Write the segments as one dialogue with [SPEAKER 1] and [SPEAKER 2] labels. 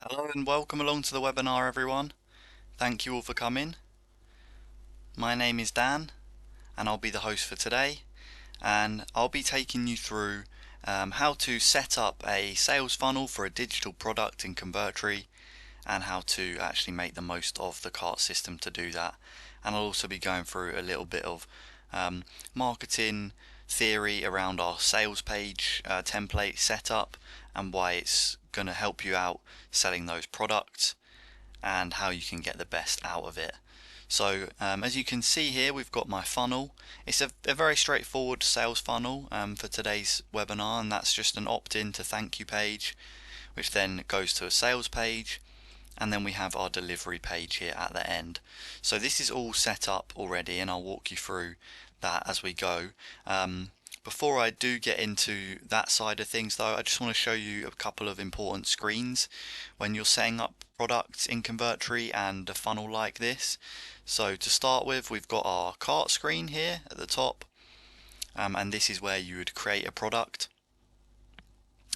[SPEAKER 1] Hello and welcome along to the webinar, everyone. Thank you all for coming. My name is Dan and I'll be the host for today, and I'll be taking you through how to set up a sales funnel for a digital product in Convertri and how to actually make the most of the cart system to do that. And I'll also be going through a little bit of marketing theory around our sales page template setup and why it's going to help you out selling those products and how you can get the best out of it. So as you can see here, we've got my funnel. It's a very straightforward sales funnel for today's webinar, and that's just an opt-in to thank you page, which then goes to a sales page, and then we have our delivery page here at the end. So this is all set up already, and I'll walk you through that as we go. Before I do get into that side of things though, I just want to show you a couple of important screens when you're setting up products in Convertri and a funnel like this. So to start with, we've got our cart screen here at the top, and this is where you would create a product.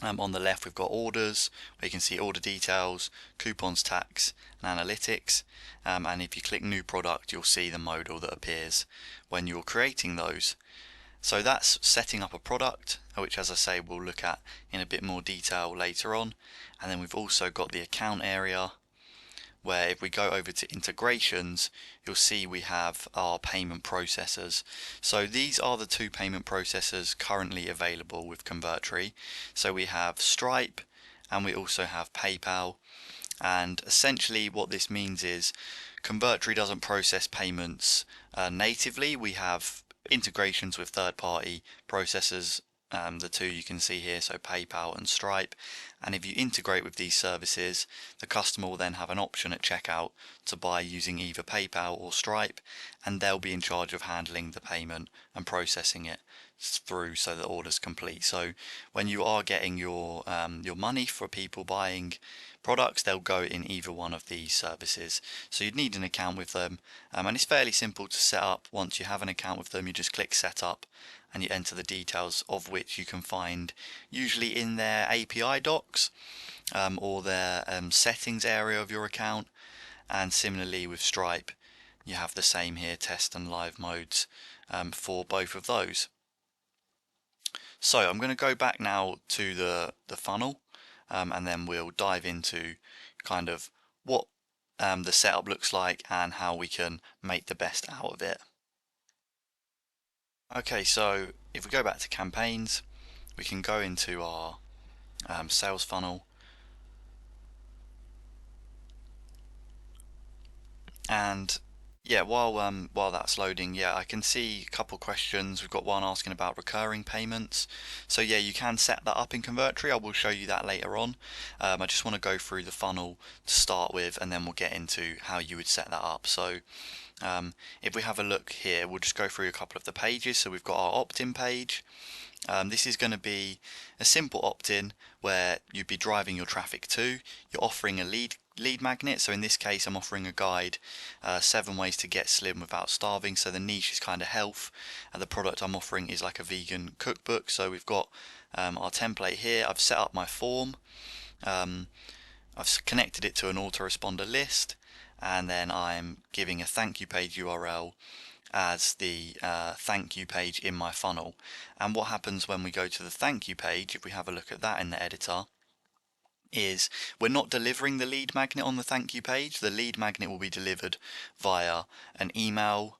[SPEAKER 1] On the left we've got orders, where you can see order details, coupons, tax and analytics, and if you click new product you'll see the modal that appears when you're creating those. So that's setting up a product, which as I say we'll look at in a bit more detail later on. And then we've also got the account area, where if we go over to integrations you'll see we have our payment processors. So these are the two payment processors currently available with Convertri. So we have Stripe and we also have PayPal, and essentially what this means is Convertri doesn't process payments natively. We have integrations with third-party processors, the two you can see here, so PayPal and Stripe, and if you integrate with these services the customer will then have an option at checkout to buy using either PayPal or Stripe, and they'll be in charge of handling the payment and processing it through so the order's complete. So when you are getting your money for people buying products, they'll go in either one of these services. So you'd need an account with them, and it's fairly simple to set up. Once you have an account with them you just click set up and you enter the details, of which you can find usually in their API docs or their settings area of your account. And similarly with Stripe you have the same here, test and live modes for both of those. So I'm going to go back now to the funnel, and then we'll dive into kind of what the setup looks like and how we can make the best out of it. Okay, so if we go back to campaigns, we can go into our sales funnel, and yeah, while that's loading, yeah, I can see a couple questions. We've got one asking about recurring payments. So yeah, you can set that up in Convertri. I will show you that later on. I just want to go through the funnel to start with, and then we'll get into how you would set that up. So if we have a look here, we'll just go through a couple of the pages. So we've got our opt-in page. This is going to be a simple opt-in where you'd be driving your traffic to. You're offering a lead magnet. So in this case I'm offering a guide, 7 ways to get slim without starving. So the niche is kind of health, and the product I'm offering is like a vegan cookbook. So we've got our template here. I've set up my form, I've connected it to an autoresponder list, and then I'm giving a thank you page URL as the thank you page in my funnel. And what happens when we go to the thank you page, if we have a look at that in the editor, is we're not delivering the lead magnet on the thank you page. The lead magnet will be delivered via an email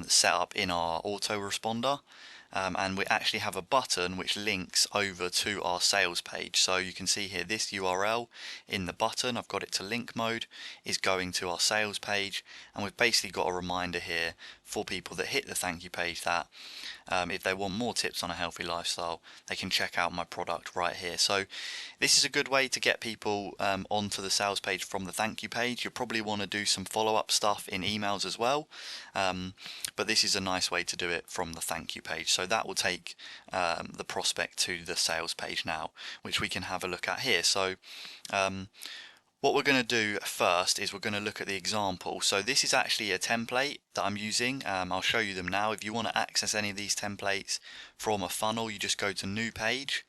[SPEAKER 1] set up in our autoresponder. And we actually have a button which links over to our sales page. So you can see here this URL in the button, I've got it to link mode, is going to our sales page, and we've basically got a reminder here for people that hit the thank you page that if they want more tips on a healthy lifestyle they can check out my product right here. So this is a good way to get people onto the sales page from the thank you page. You'll probably want to do some follow-up stuff in emails as well, but this is a nice way to do it from the thank you page. So that will take the prospect to the sales page now, which we can have a look at here. So what we're going to do first is we're going to look at the example. So this is actually a template that I'm using. I'll show you them now. If you want to access any of these templates from a funnel, you just go to new page,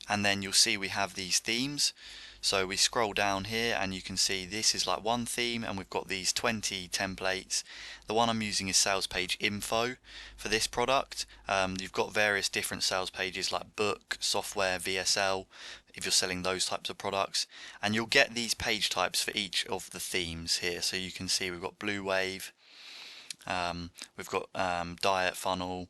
[SPEAKER 1] and then you'll see we have these themes. So we scroll down here and you can see this is like one theme, and we've got these 20 templates. The one I'm using is sales page info for this product. You've got various different sales pages like book, software, VSL, if you're selling those types of products, and you'll get these page types for each of the themes here. So you can see we've got blue wave, we've got diet funnel,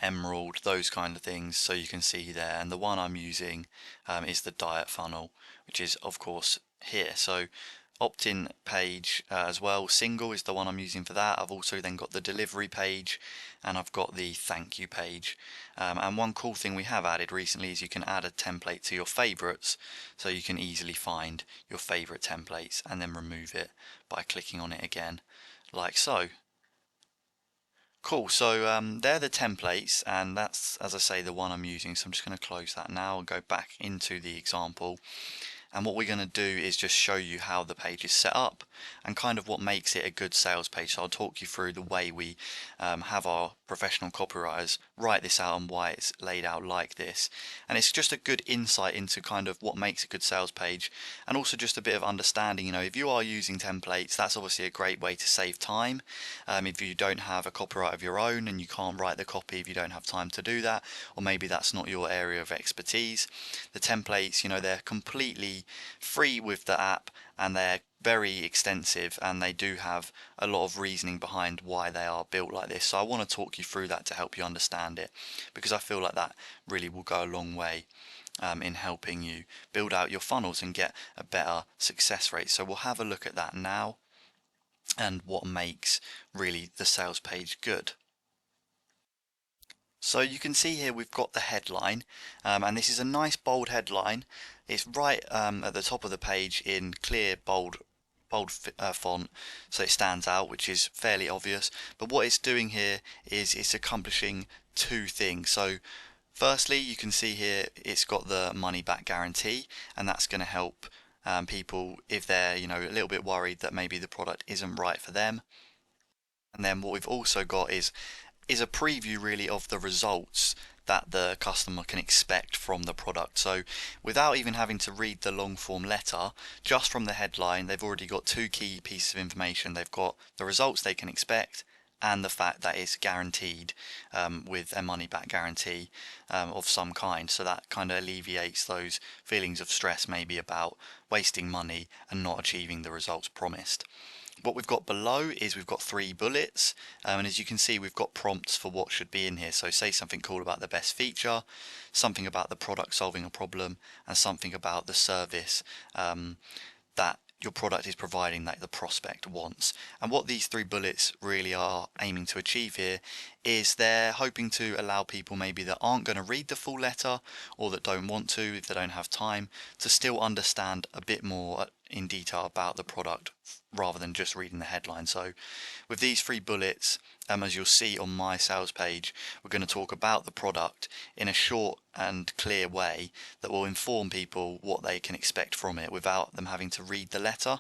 [SPEAKER 1] emerald, those kind of things, so you can see there. And the one I'm using is the diet funnel, which is of course here. So opt-in page as well, single is the one I'm using for that. I've also then got the delivery page, and I've got the thank you page. And one cool thing we have added recently is you can add a template to your favorites, so you can easily find your favorite templates and then remove it by clicking on it again, like so. Cool, so they're the templates, and that's, as I say, the one I'm using. So I'm just going to close that now and go back into the example. And what we're going to do is just show you how the page is set up and kind of what makes it a good sales page. So I'll talk you through the way we have our professional copywriters write this out and why it's laid out like this. And it's just a good insight into kind of what makes a good sales page, and also just a bit of understanding. You know, if you are using templates, that's obviously a great way to save time. If you don't have a copyright of your own and you can't write the copy, if you don't have time to do that, or maybe that's not your area of expertise, the templates, you know, they're completely free with the app, and they're very extensive, and they do have a lot of reasoning behind why they are built like this. So I want to talk you through that to help you understand it, because I feel like that really will go a long way in helping you build out your funnels and get a better success rate. So we'll have a look at that now and what makes really the sales page good. So you can see here we've got the headline, and this is a nice bold headline. It's right at the top of the page in clear bold font, so it stands out, which is fairly obvious. But what it's doing here is it's accomplishing two things. So firstly, you can see here it's got the money back guarantee, and that's going to help people if they're, you know, a little bit worried that maybe the product isn't right for them. And then what we've also got is a preview really of the results that the customer can expect from the product. So without even having to read the long form letter, just from the headline, they've already got two key pieces of information. They've got the results they can expect and the fact that it's guaranteed with a money back guarantee of some kind. So that kind of alleviates those feelings of stress maybe about wasting money and not achieving the results promised. What we've got below is we've got 3 bullets, and as you can see we've got prompts for what should be in here. So say something cool about the best feature, something about the product solving a problem, and something about the service that your product is providing that the prospect wants. And what these 3 bullets really are aiming to achieve here is they're hoping to allow people maybe that aren't going to read the full letter, or that don't want to if they don't have time, to still understand a bit more in detail about the product rather than just reading the headline. So with these 3 bullets, as you'll see on my sales page, we're going to talk about the product in a short and clear way that will inform people what they can expect from it without them having to read the letter.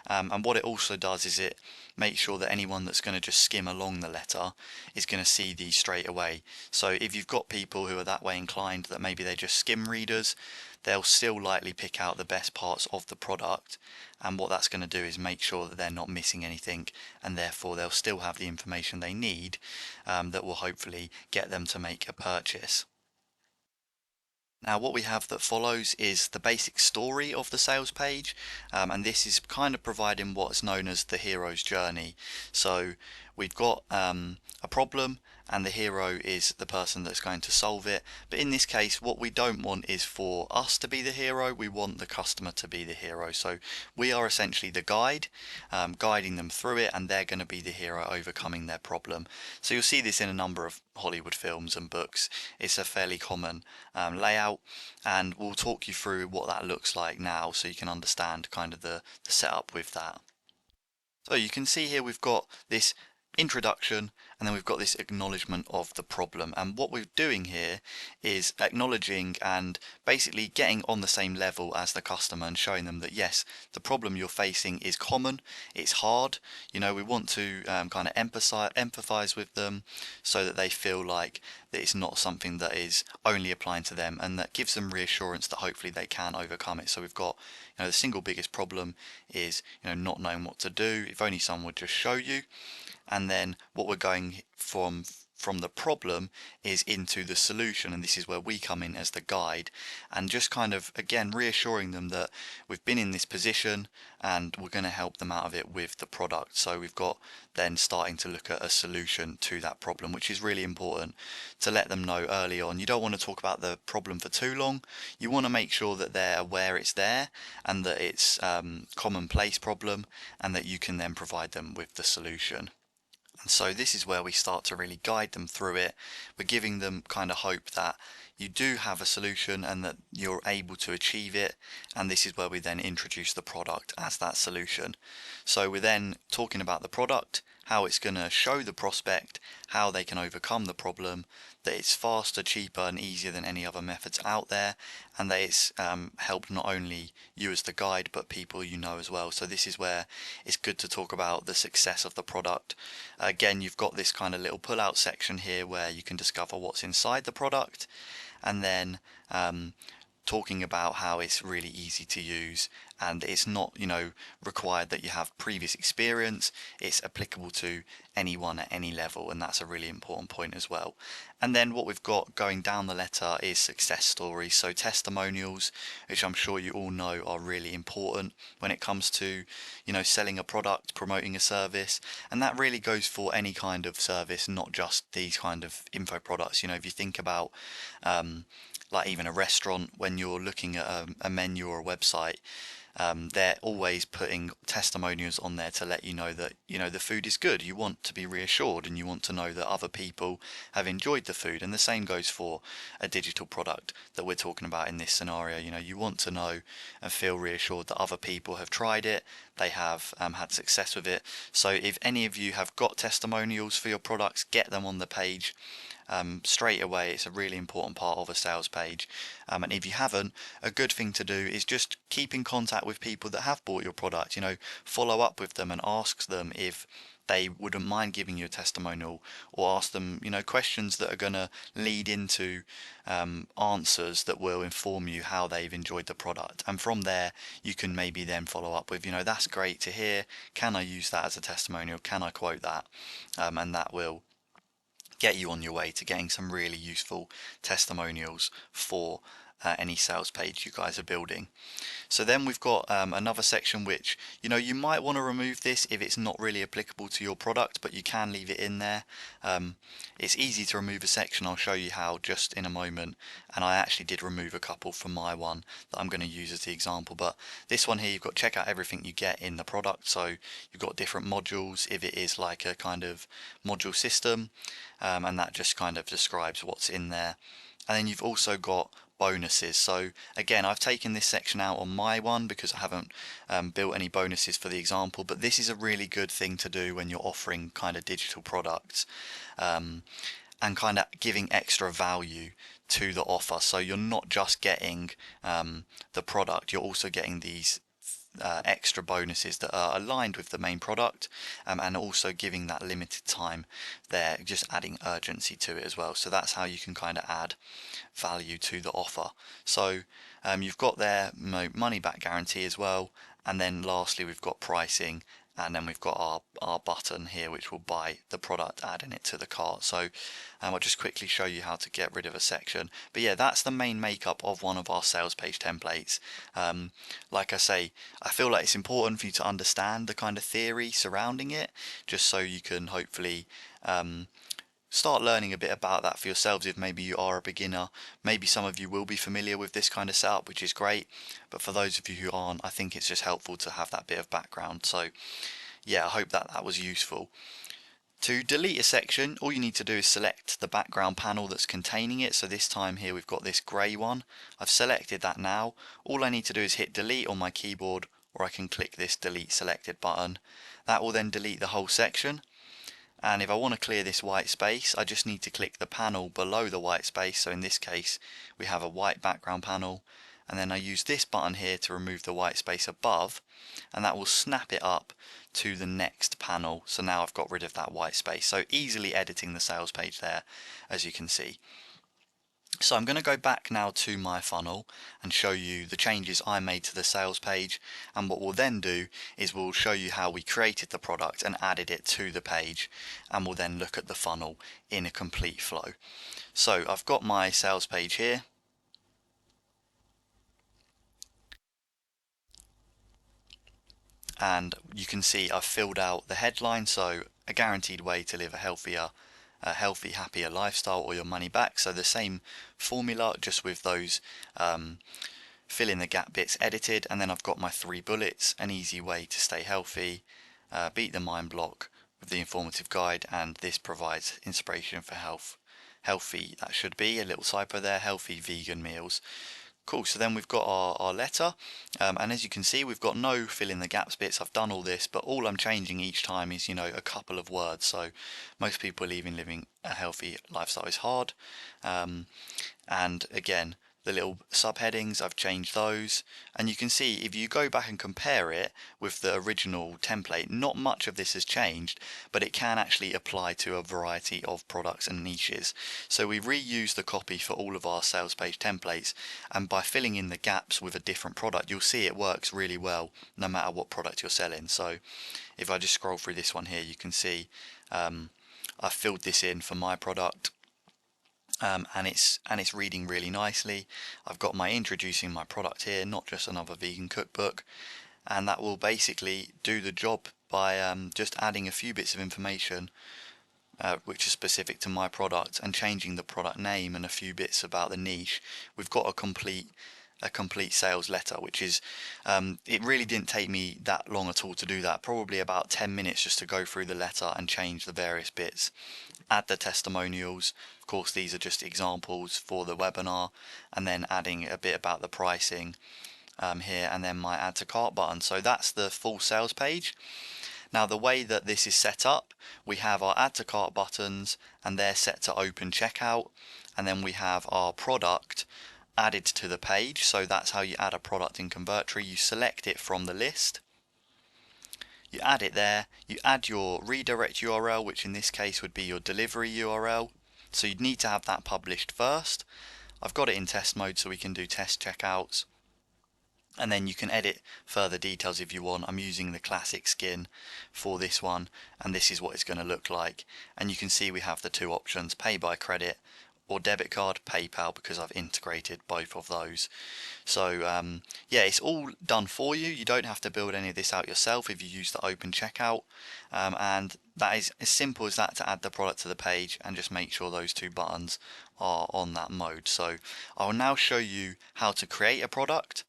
[SPEAKER 1] And what it also does is it makes sure that anyone that's going to just skim along the letter is going to see these straight away. So if you've got people who are that way inclined, that maybe they're just skim readers, they'll still likely pick out the best parts of the product, and what that's going to do is make sure that they're not missing anything, and therefore they'll still have the information they need that will hopefully get them to make a purchase. Now what we have that follows is the basic story of the sales page, and this is kind of providing what's known as the hero's journey. So we've got a problem, and the hero is the person that's going to solve it. But in this case, what we don't want is for us to be the hero, we want the customer to be the hero. So we are essentially the guide, guiding them through it, and they're going to be the hero overcoming their problem. So you'll see this in a number of Hollywood films and books. It's a fairly common layout, and we'll talk you through what that looks like now so you can understand kind of the setup with that. So you can see here we've got this introduction, and then we've got this acknowledgement of the problem. And what we're doing here is acknowledging and basically getting on the same level as the customer and showing them that yes, the problem you're facing is common, it's hard. We want to kind of empathize with them so that they feel like that it's not something that is only applying to them, and that gives them reassurance that hopefully they can overcome it. So we've got, the single biggest problem is, not knowing what to do. If only someone would just show you. And then what we're going from the problem is into the solution, and this is where we come in as the guide, and just kind of again reassuring them that we've been in this position and we're going to help them out of it with the product. So we've got then starting to look at a solution to that problem, which is really important to let them know early on. You don't want to talk about the problem for too long. You want to make sure that they're aware it's there and that it's commonplace problem, and that you can then provide them with the solution. And so this is where we start to really guide them through it. We're giving them kind of hope that you do have a solution and that you're able to achieve it. And this is where we then introduce the product as that solution. So we're then talking about the product, how it's going to show the prospect how they can overcome the problem, that it's faster, cheaper and easier than any other methods out there, and that it's helped not only you as the guide but people as well. So this is where it's good to talk about the success of the product. Again, you've got this kind of little pull out section here where you can discover what's inside the product, and then talking about how it's really easy to use and it's not required that you have previous experience. It's applicable to anyone at any level, and that's a really important point as well. And then what we've got going down the letter is success stories, so testimonials, which I'm sure you all know are really important when it comes to selling a product, promoting a service, and that really goes for any kind of service, not just these kind of info products. If you think about like even a restaurant, when you're looking at a menu or a website, they're always putting testimonials on there to let you know that the food is good. You want to be reassured and you want to know that other people have enjoyed the food, and the same goes for a digital product that we're talking about in this scenario. You want to know and feel reassured that other people have tried it, they have had success with it. So if any of you have got testimonials for your products, get them on the page straight away. It's a really important part of a sales page, and if you haven't, a good thing to do is just keep in contact with people that have bought your product. Follow up with them and ask them if they wouldn't mind giving you a testimonial, or ask them questions that are going to lead into answers that will inform you how they've enjoyed the product. And from there you can maybe then follow up with that's great to hear, can I use that as a testimonial, can I quote that, and that will get you on your way to getting some really useful testimonials for any sales page you guys are building. So then we've got another section which you might want to remove this if it's not really applicable to your product, but you can leave it in there. It's easy to remove a section. I'll show you how just in a moment, and I actually did remove a couple from my one that I'm going to use as the example. But this one here, you've got check out everything you get in the product. So you've got different modules if it is like a kind of module system, and that just kind of describes what's in there. And then you've also got bonuses. So again, I've taken this section out on my one because I haven't built any bonuses for the example, but this is a really good thing to do when you're offering kind of digital products, and kind of giving extra value to the offer. So you're not just getting the product, you're also getting these extra bonuses that are aligned with the main product, and also giving that limited time there, just adding urgency to it as well. So that's how you can kind of add value to the offer. So you've got their money back guarantee as well, and then lastly we've got pricing, and then we've got our button here which will buy the product, adding it to the cart. So I'll just quickly show you how to get rid of a section. But yeah, that's the main makeup of one of our sales page templates. Like I say, I feel like it's important for you to understand the kind of theory surrounding it, just so you can hopefully start learning a bit about that for yourselves. If maybe you are a beginner, maybe some of you will be familiar with this kind of setup, which is great, but for those of you who aren't, I think it's just helpful to have that bit of background. So yeah, I hope that was useful. To delete a section, all you need to do is select the background panel that's containing it. So this time here we've got this grey one. I've selected that now. All I need to do is hit delete on my keyboard, or I can click this delete selected button. That will then delete the whole section. And if I want to clear this white space, I just need to click the panel below the white space. So in this case, we have a white background panel, and then I use this button here to remove the white space above, and that will snap it up to the next panel. So now I've got rid of that white space. So easily editing the sales page there, as you can see. So I'm going to go back now to my funnel and show you the changes I made to the sales page, and what we'll then do is we'll show you how we created the product and added it to the page, and we'll then look at the funnel in a complete flow. So I've got my sales page here, and you can see I've filled out the headline, so a guaranteed way to live a healthy, happier lifestyle or your money back. So the same formula, just with those fill in the gap bits edited, and then I've got my 3 bullets: an easy way to stay healthy, beat the mind block with the informative guide, and this provides inspiration for healthy, that should be a little typo there, healthy vegan meals. Cool, so then we've got our letter, and as you can see, we've got no fill in the gaps bits. I've done all this, but all I'm changing each time is, a couple of words. So most people believe in living a healthy lifestyle is hard, and again, the little subheadings, I've changed those, and you can see if you go back and compare it with the original template, not much of this has changed, but it can actually apply to a variety of products and niches. So we reuse the copy for all of our sales page templates, and by filling in the gaps with a different product, you'll see it works really well no matter what product you're selling. So if I just scroll through this one here, you can see I've filled this in for my product. And it's reading really nicely. I've got my introducing my product here, not just another vegan cookbook, and that will basically do the job by just adding a few bits of information which is specific to my product, and changing the product name and a few bits about the niche. We've got a complete sales letter, which is it really didn't take me that long at all to do that, probably about 10 minutes just to go through the letter and change the various bits, add the testimonials. Of course, these are just examples for the webinar, and then adding a bit about the pricing here, and then my add to cart button. So that's the full sales page. Now the way that this is set up, we have our add to cart buttons, and they're set to open checkout, and then we have our product added to the page. So that's how you add a product in Convertri. You select it from the list, you add it there, you add your redirect URL, which in this case would be your delivery URL. So you'd need to have that published first. I've got it in test mode so we can do test checkouts, and then you can edit further details if you want. I'm using the classic skin for this one, and this is what it's going to look like. And you can see we have the two options: pay by credit or debit card, PayPal, because I've integrated both of those. So yeah, it's all done for you. You don't have to build any of this out yourself if you use the open checkout, and that is as simple as that to add the product to the page, and just make sure those two buttons are on that mode. So I'll now show you how to create a product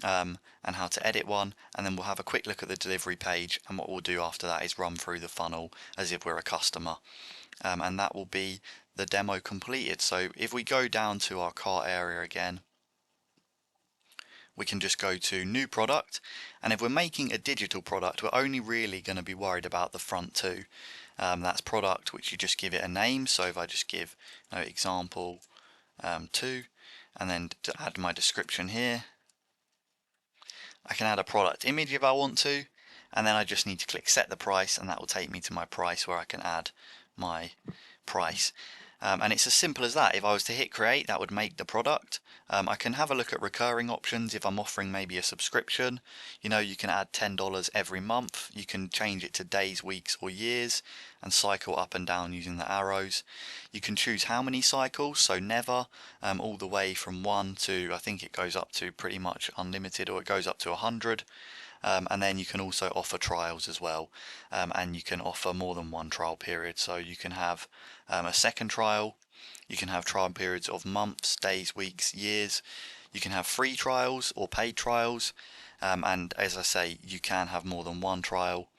[SPEAKER 1] and how to edit one, and then we'll have a quick look at the delivery page, and what we'll do after that is run through the funnel as if we're a customer, and that will be the demo completed. So if we go down to our cart area again, we can just go to new product, and if we're making a digital product, we're only really going to be worried about the front two. That's product, which you just give it a name. So if I just give example 2, and then to add my description here, I can add a product image if I want to, and then I just need to click set the price, and that will take me to my price where I can add my price. And it's as simple as that. If I was to hit create, that would make the product. I can have a look at recurring options if I'm offering maybe a subscription. You can add $10 every month. You can change it to days, weeks, or years, and cycle up and down using the arrows. You can choose how many cycles, so never, all the way from 1 to, I think it goes up to pretty much unlimited, or it goes up to 100. And then you can also offer trials as well, and you can offer more than one trial period. So you can have a second trial, you can have trial periods of months, days, weeks, years. You can have free trials or paid trials, and as I say, you can have more than one trial,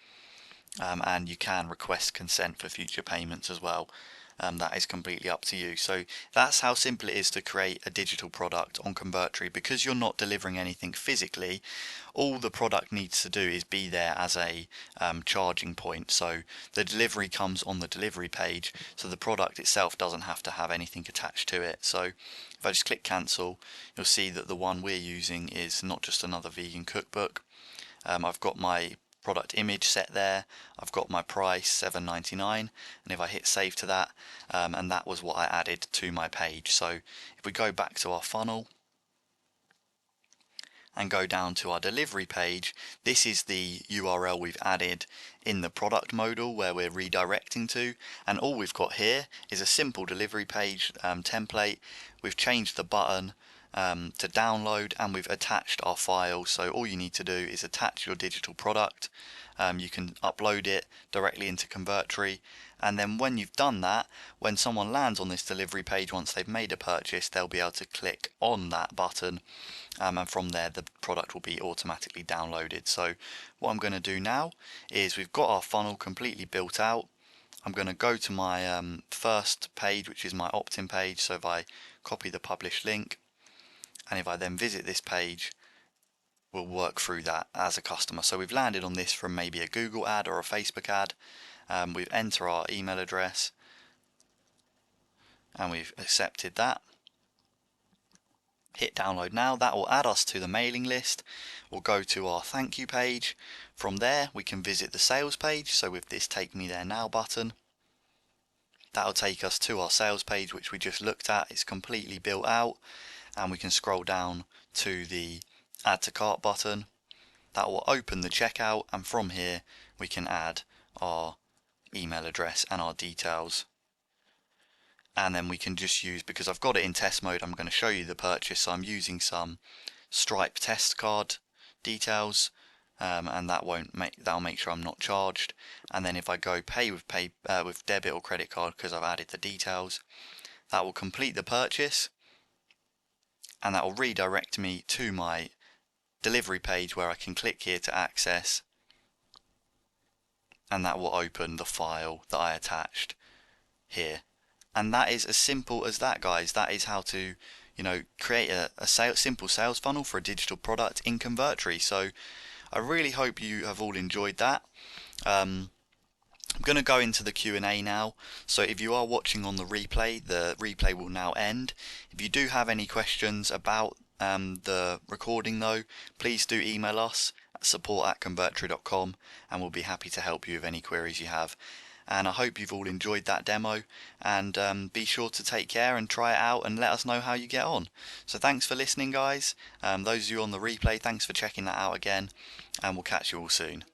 [SPEAKER 1] and you can request consent for future payments as well. that is completely up to you. So that's how simple it is to create a digital product on Convertri. Because you're not delivering anything physically, all the product needs to do is be there as a charging point. So the delivery comes on the delivery page, so the product itself doesn't have to have anything attached to it. So if I just click cancel, you'll see that the one we're using is not just another vegan cookbook. I've got my product image set there, I've got my price $7.99, and if I hit save to that, and that was what I added to my page. So if we go back to our funnel and go down to our delivery page, this is the URL we've added in the product modal where we're redirecting to, and all we've got here is a simple delivery page template. We've changed the button to download, and we've attached our file. So all you need to do is attach your digital product. You can upload it directly into Convertri, and then when you've done that, when someone lands on this delivery page, once they've made a purchase, they'll be able to click on that button, and from there the product will be automatically downloaded. So what I'm going to do now is, we've got our funnel completely built out. I'm going to go to my first page, which is my opt-in page. So if I copy the published link, and if I then visit this page, we'll work through that as a customer. So we've landed on this from maybe a Google ad or a Facebook ad. We've entered our email address and we've accepted that. Hit download now. That will add us to the mailing list. We'll go to our thank you page. From there we can visit the sales page. So with this take me there now button, that'll take us to our sales page, which we just looked at. It's completely built out, and we can scroll down to the add to cart button. That will open the checkout, and from here we can add our email address and our details, and then we can just use, because I've got it in test mode, I'm going to show you the purchase. So I'm using some Stripe test card details, and that'll make sure I'm not charged. And then if I go pay with debit or credit card, because I've added the details, that will complete the purchase, and that will redirect me to my delivery page where I can click here to access, and that will open the file that I attached here. And that is as simple as that, guys. That is how to, create a simple sales funnel for a digital product in Convertri. So I really hope you have all enjoyed that. I'm going to go into the Q&A now. So if you are watching on the replay will now end. If you do have any questions about the recording though, please do email us at support@convertri.com, and we'll be happy to help you with any queries you have. And I hope you've all enjoyed that demo, and be sure to take care and try it out and let us know how you get on. So thanks for listening, guys. Those of you on the replay, thanks for checking that out again, and we'll catch you all soon.